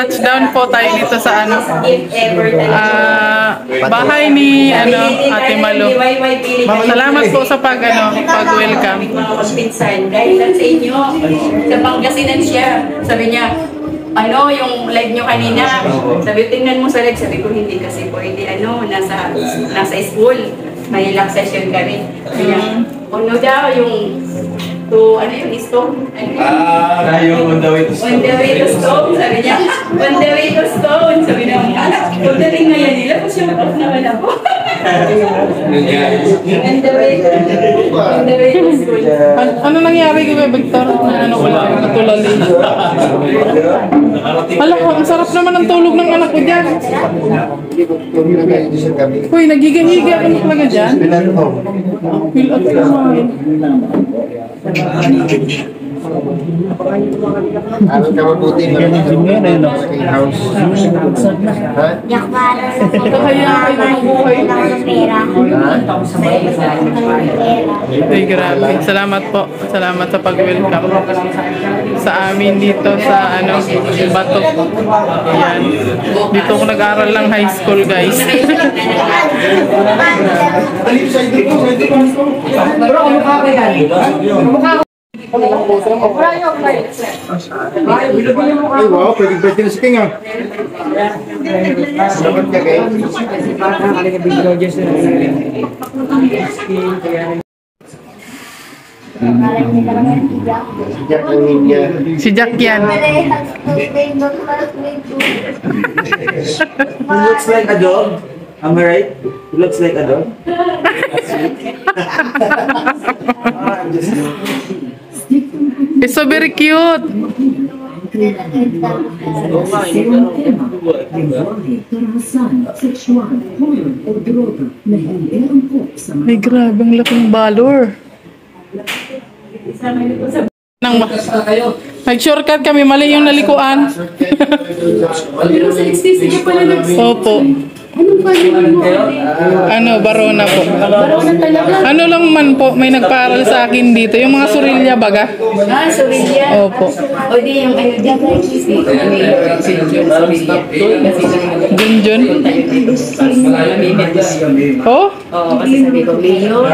Touchdown po tayo dito sa bahay ni Ate Malu. Salamat po sa pag-welcome. Dahil lang sa inyo, sa Pangasinan siya. Sabi niya, yung live nyo kanina. Sabi, tingnan mo sa live. Sabi ko, hindi kasi po, hindi nasa school. May lang session kami. Sabi niya, daw yung stone? Yung on the way to stone. On the way to stone, sabi niya. On the way to stone. Sabi niya, pagdating ngayon nila, off naman ako. On the way to school. Ano nangyari kay Victor? Natulali. Hala, ang sarap naman ang tulog ng anak ko dyan. Uy, nagigahiga ka talaga dyan? Feel at naman. Ano ka mabuti na house? Ay, grabe. Salamat po. Salamat sa pag-welcome sa amin dito sa Bato. Ayan. Dito ako nag-aral ng high school, guys. Ay, wow, pwede ba din sa kinga? Salamat ka, guys. Si Jack yan. He looks like a dog. Am I right? He looks like a dog. It's so very cute. Ay, grabe, ang laking balor. Nag-shortcut kami, mali yung nalikuan. Opo. Barona po. Ano lang man po, may nagpaaral sa akin dito. Yung mga surilya baga. Surilya? Opo. O di yung dyan tayo Junjun? Oh? Oo, kasi sabi ko, Mayor,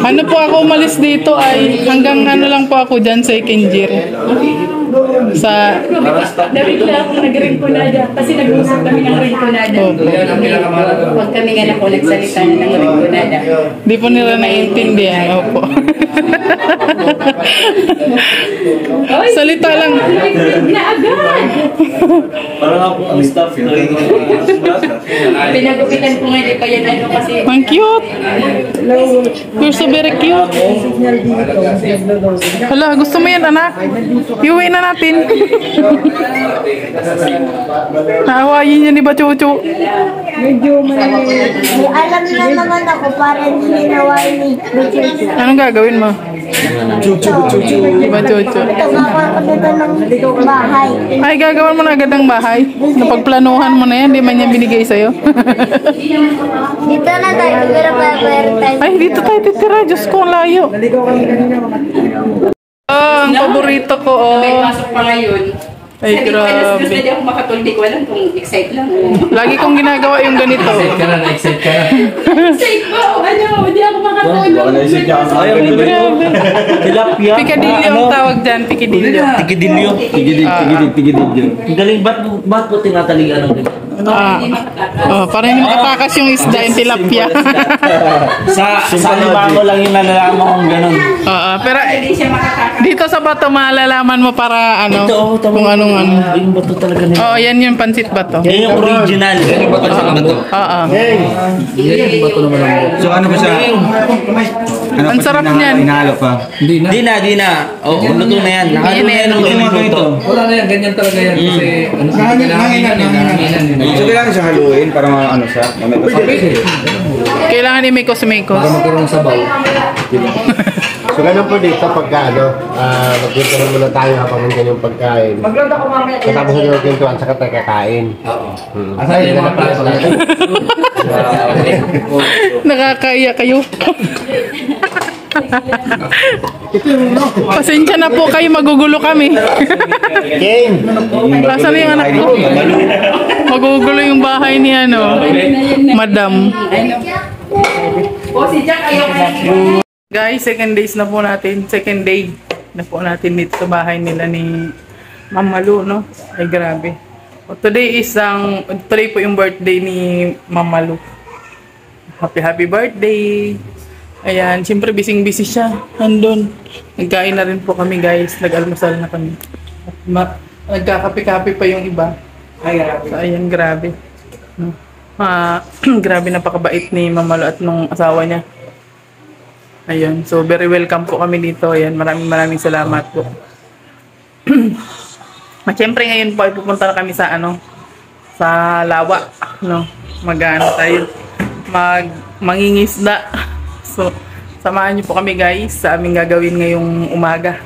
Ano po ako umalis dito ay hanggang lang po ako dyan sa Ikinjir. Sa nabigla akong nag-rinconada kasi nag-usap kami ng rinconada. Huwag kami nga na po nagsalita na ng rinconada. Di po nila naiintindihan. Opo. Salita lang. Na agad! Parang ako ang staff na rin. Pinagupitan ko nga pa yan kasi... Ang cute! You're so very cute. Hala, gusto mo yan, anak? Iuwi na natin. Naawayin niya ni Bachuchu. Medyo may alam na naman ako para hindi ninawain ni Bachuchu. Anong gagawin mo? Chuchu. Bachuchu. Tumakuha ko dito ng bahay. Ay, gagawin mo na agad ang bahay. Napagplanuhan mo na yan, di man niya binigay sa'yo. Dito na tayo, pero bayaran tayo. Ay, dito tayo titira. Diyos ko, ang layo. Ang paborito ko, May pasok pa ngayon. Ay, grabe. Gusto niya akong makatuldi ko lang kung excite lang. Lagi kong ginagawa yung ganito. Na-excite ka na. Excite ba? Hindi ako makatulog. Baka na-excite ka. Ayaw mo ba yun? Tilapia. Pikadilyo ang tawag dyan, pikadilyo. Tigidilyo. Tigidilyo. Galing, ba't po tinataligan ng ganyan? Para hindi makatakas yung isda yung tilapia. Sa limango lang yung nalalaman kong ganun. Pero dito sa bato malalaman mo para kung anong Yung bato talaga na yun. yan yung pansit bato. Yan yung original. Yan yung bato sa bato. So ano ba siya? Ang sarap niyan. Inalo pa. Di na. Oo, luto na yan. Nakalo na yan. Wala na yan, ganyan talaga yan. Kasi Nanginan. So kailangan siya haluin para siya. Kailangan ni Mikos. magkaroon sa baw. So ganun po dito pagka magkwentuhan muna tayo habang nandiyan yung pagkain. Matapos na yung magkwentuhan, saka tayo kakain. Asan yung mga plato natin? Nakakaya kayo. Pasensya na po kayo, magugulo kami. Game! Asan na yung anak ko? Magugulo yung bahay ni ano, Madam. O si Jack ayaw Guys, second days na po natin. Second day na po natin dito sa bahay nila ni Ma'am Malu, no? Ay, grabe. Today po yung birthday ni Ma'am Malu. Happy birthday! Ayan, siyempre busy siya. Andun. Nagkain na rin po kami, guys. Nag-almusal na kami. Nagkakape-kape pa yung iba. So, ayan, grabe. No? Grabe, napakabait ni Ma'am Malu at nung asawa niya. Ayun, so very welcome po kami dito. Ayan, maraming salamat po. Siyempre ngayon po ay pupunta na kami sa sa Lawa, no. Tayo mangingisda. So samahan niyo po kami, guys, sa aming gagawin ngayong umaga.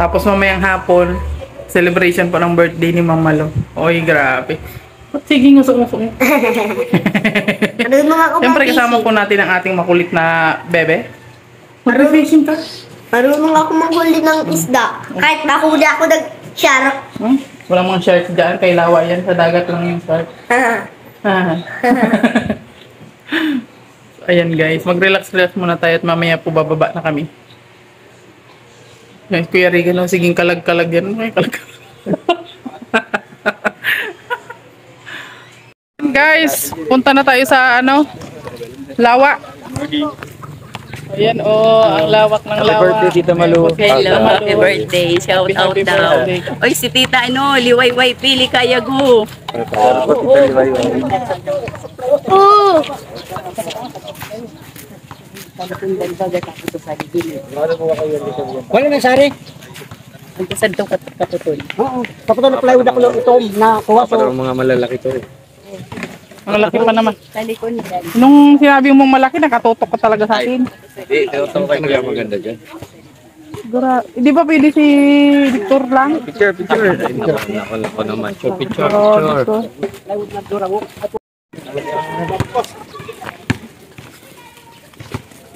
Tapos mamayang hapon, celebration po ng birthday ni Ma'am Malu. Oy, grabe. Sige, ngusok-ngusok. Siyempre kasama po natin ang ating makulit na bebe. Mag-fishing ka? Marunong ako manghuli ng isda. Kahit nahuli ako ng shark. Walang mga shark dyan. Kay Lawa yan. Sa dagat lang yung shark. Ayan, guys. Mag-relax muna tayo at mamaya po bababa na kami. Guys, Kuya Regan, siging kalag-kalag yan. Ay, kalag-kalag. Guys, punta na tayo sa Lawa. Ayan, ang lawak ng Lawa. Happy birthday, Tita Malu. Hello, happy birthday. Shout out daw. Oy, si Tita liwayway pili kaya go. Oo! Wala na sari? Sa itong katutol. Oo. Tapos na plywood ako ito na kuha sa Mga malalaki to. Ang laki pa naman. Talikon nila. Nung sinabi mong malaki, nakatutok ka talaga sa akin. Hindi, ito kayo maganda dyan. Di ba pwede si Victor lang? Picture. Ako naman. Picture.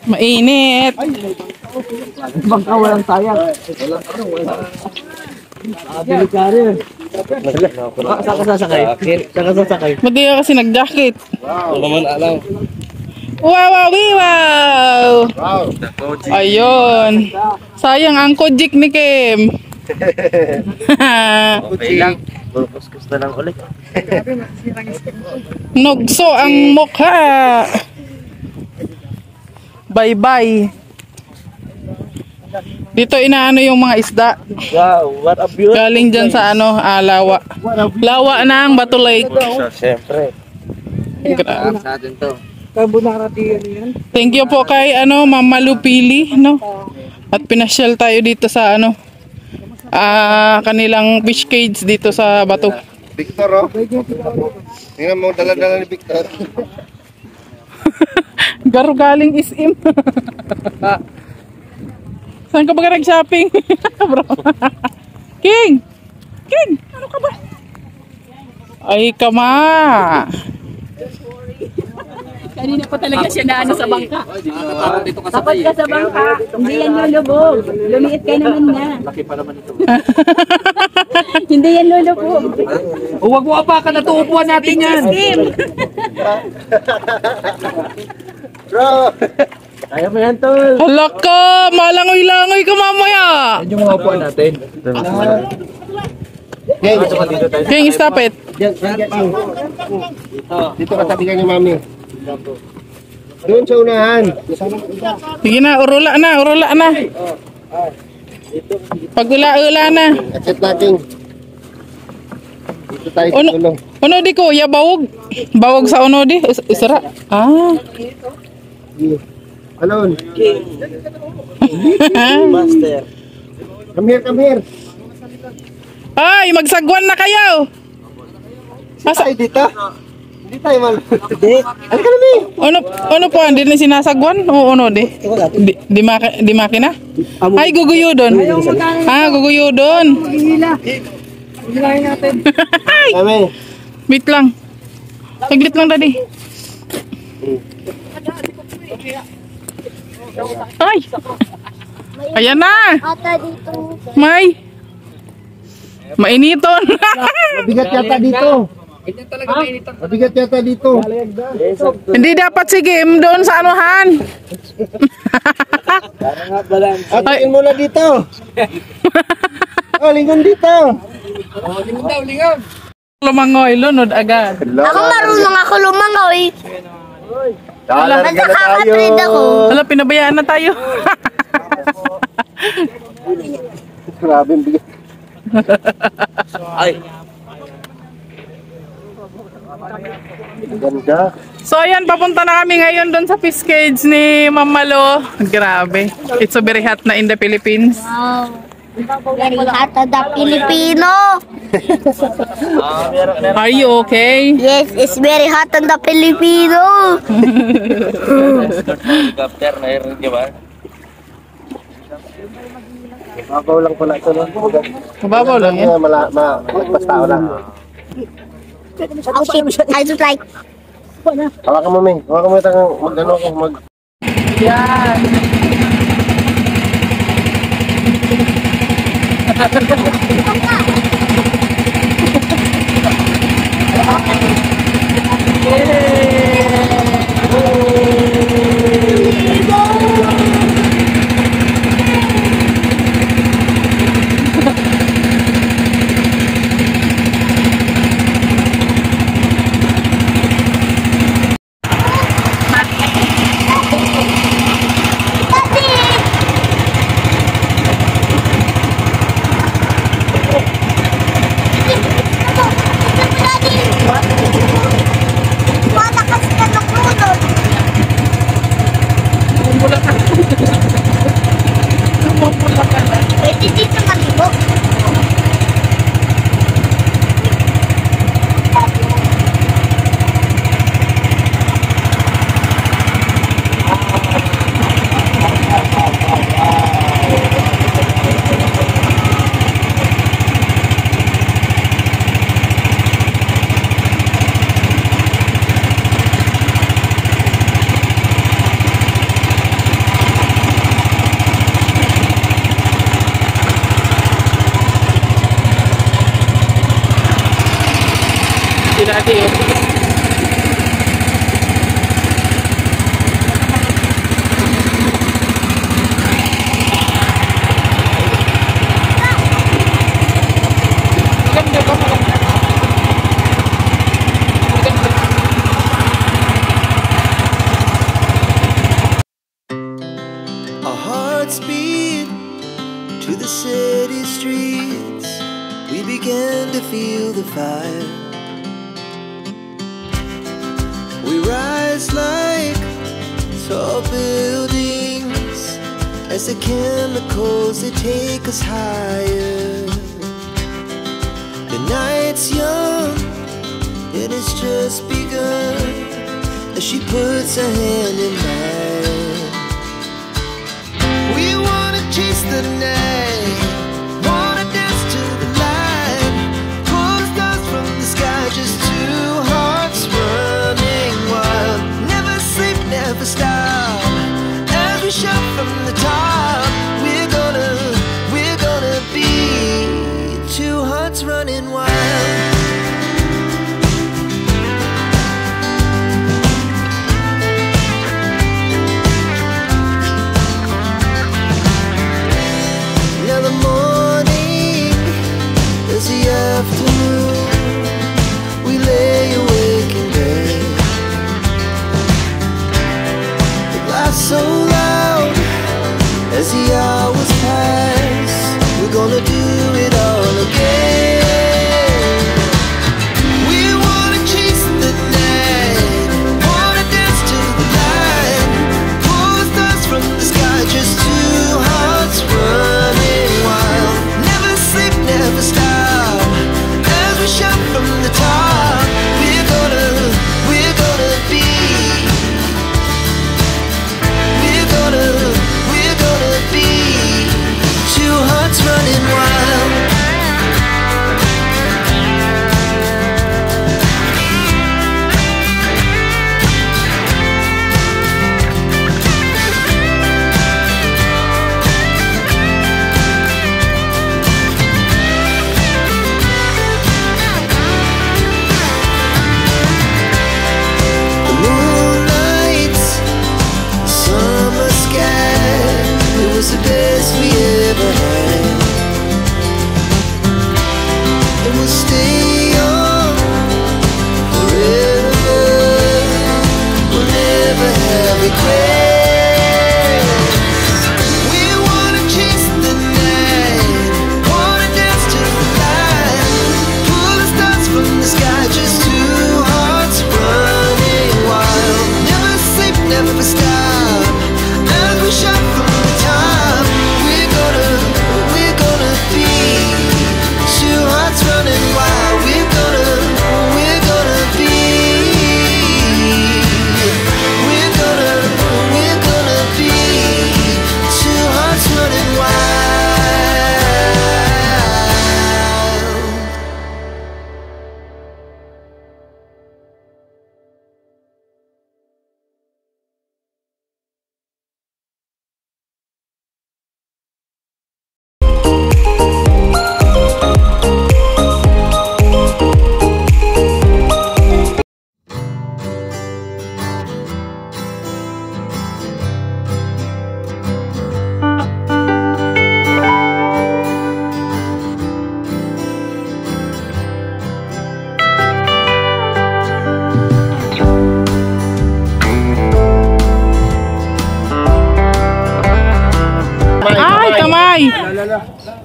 Mainit. bangka walang sayang. Delikado. Saan ka sasakay? Mati ka kasi nag-jacket. Wow. Naman alam. Wow! Ayun. Sayang ang kojik ni Kim. Okay lang. Kuskus na lang ulit. Nugso ang mukha. Bye-bye. Dito inaano yung mga isda. Wow, what a beautiful. Galing dyan sa Lawa. Lawa ng Bato Lake. Siyempre. Grabe. Sa atin to. Thank you po kay Ma'am Malu Pili, no? At pinasyal tayo dito sa kanilang fish cage dito sa Bato. Victor, oh. Tingnan mo, dala-dala ni Victor. Garo galing SM. Saan ka ba nag-shopping? Bro. King! Ano ka ba? Ay, kama! Kanina pa talaga siya na sa bangka. Takot ka sa bangka. Hindi yan lulubog. Lumiit ka naman na. Laki pa naman ito. Hindi yan lulubog. Huwag mo apakan na tuupuan natin yan. Bro! Kaya mo yan, tol. Hala ka! Malangoy-langoy ka mamaya! Yan yung mga upuan natin. King, stop it. Dito katabigan ni Mami. Doon sa unahan. Sige na, urula na. Pag ula na. Accept natin. Dito tayo sa tulong. Uno di ko, ya bawog. Bawog sa uno di. Isara. Alon. Master. Come here. Ay, magsagwan na kayo. Tayo dito. Hindi tayo mal. Hindi. Ano ka namin? Ano po, hindi na sinasagwan? O ano di? Di makina? Ay, guguyudon. Guguyudon. Kami. Wait lang. Saglit lang, daddy. Ay! Ayan na! Ata dito. May! Mainiton! Mabigat yata dito. Mabigat yata dito. Hindi dapat si Kim doon sa anuhan. Atin mo na dito. Oh, lingon dito. Lumangoy, lunod agad. Ako marunong ako lumangoy. Dalar ka na tayo. Nakaka-trade ako. Wala, pinabayaan na tayo. Grabe ang bigat. Ay. Ganda. So ayan, papunta na kami ngayon doon sa fish cage ni Ma'am Malo. Grabe. It's so very hot na in the Philippines. Wow. Very hot of the Filipino. Are you okay? Yes, it's very hot on the Filipino. Helicopter na yun, di ba? Mabaw lang pala ito. No? Mababaw lang yan. Mas tao lang. Okay, I just like. Hawakan mo, May. Hawakan mo yung mag-ano ako. Yan. Malakas ka ng lunod. Pwede dito maligo. Our hearts beat to the city streets. We began to feel the fire. We rise like tall buildings as the chemicals they take us higher. The night's young and it's just begun as she puts her hand in mine. We wanna chase the night, wanna dance to the light, pull the stars from the sky, just two hearts running wild. Never sleep, never stop, as we shout from the top. We're gonna be two hearts running wild.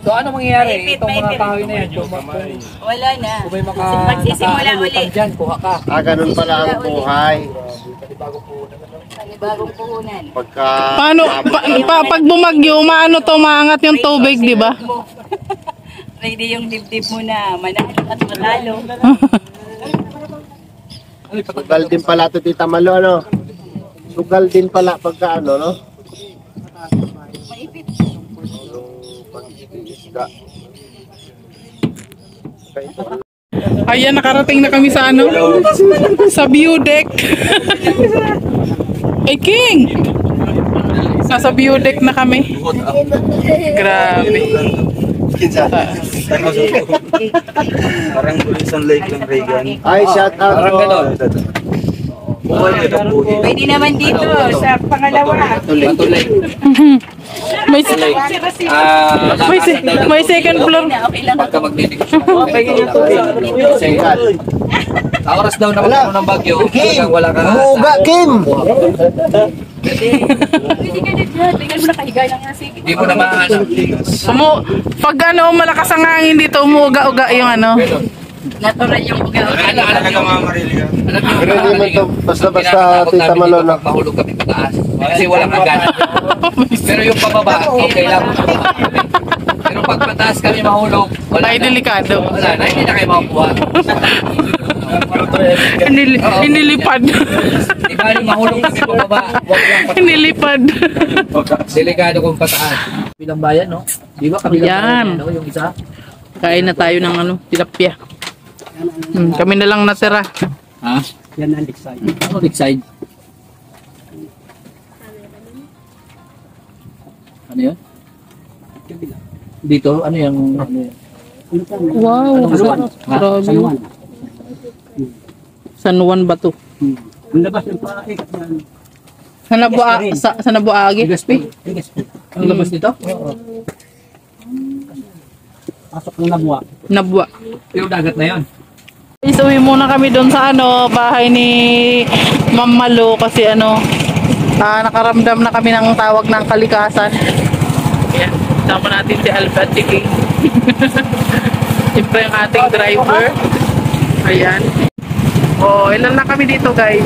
So ano mangyayari? Maipit, Itong mga maipit. kahoy na yan. Wala na. Kung may Magsisimula uli. dyan, kuha ka. Ganun pala ang buhay. Panibagong puhunan. Pagka... Paano, pag bumagyo, maano to, maangat yung tubig, di ba? Ready yung dibdib mo na manalo at matalo. Sugal din pala ito, Tita Malo, ano? Sugal din pala pagka ano, no? Maipit. Ayan, nakarating na kami sa ano? Sa view deck. Ay, King! Nasa view deck na kami. Grabe. Parang Bulisan Lake ng Reagan. Ay, shout out po. Pwede naman dito sa pangalawa. Matulay. May, may second floor. Okay lang. Pagka magdidikit. Sa oras daw na ng bagyo, talagang wala ka. Umuuga, Kim! Pwede ka na dyan. Tingnan mo na kahiga lang nga sige. Hindi mo na mahanap. Pag ano, malakas ang hangin dito, umuuga-uga yung ano. Natural yung ugaw. Alam nyo, Pero hindi naman to, basta-basta, Tita Malo, na. mahulog kami pataas. Kasi walang agad. Pero yung pababa, okay lang. Pero pag pataas kami mahulog, wala Ay, na. delikado. Wala na, hindi na kayo makukuha. Inilipad. Di ba yung mahulog kami pababa, wag lang pataas. Inilipad. Delikado kung pataas. Bilang bayan, no? Di ba kami Yan. no? Yung isa? Kain na tayo ng ano, tilapia. Kami na lang natira. Ha? Yan ang Lakeside. Ano Lakeside? Ano yun? Dito, ano yung... Ano yun? Wow, Ano? grabe. San Juan ba to? Ang labas ng paikat yan. Sa Nabuagi? Ang labas nito? Oo. Pasok ng Nabua. Nabwa. Yung dagat na yun. Guys, uwi muna kami doon sa ano, bahay ni Ma'am Malo kasi ano, nakaramdam na kami ng tawag ng kalikasan. Ayan, sama natin si Alba at si King. Siyempre ang ating driver. Ayan. Oh, ilan na kami dito guys?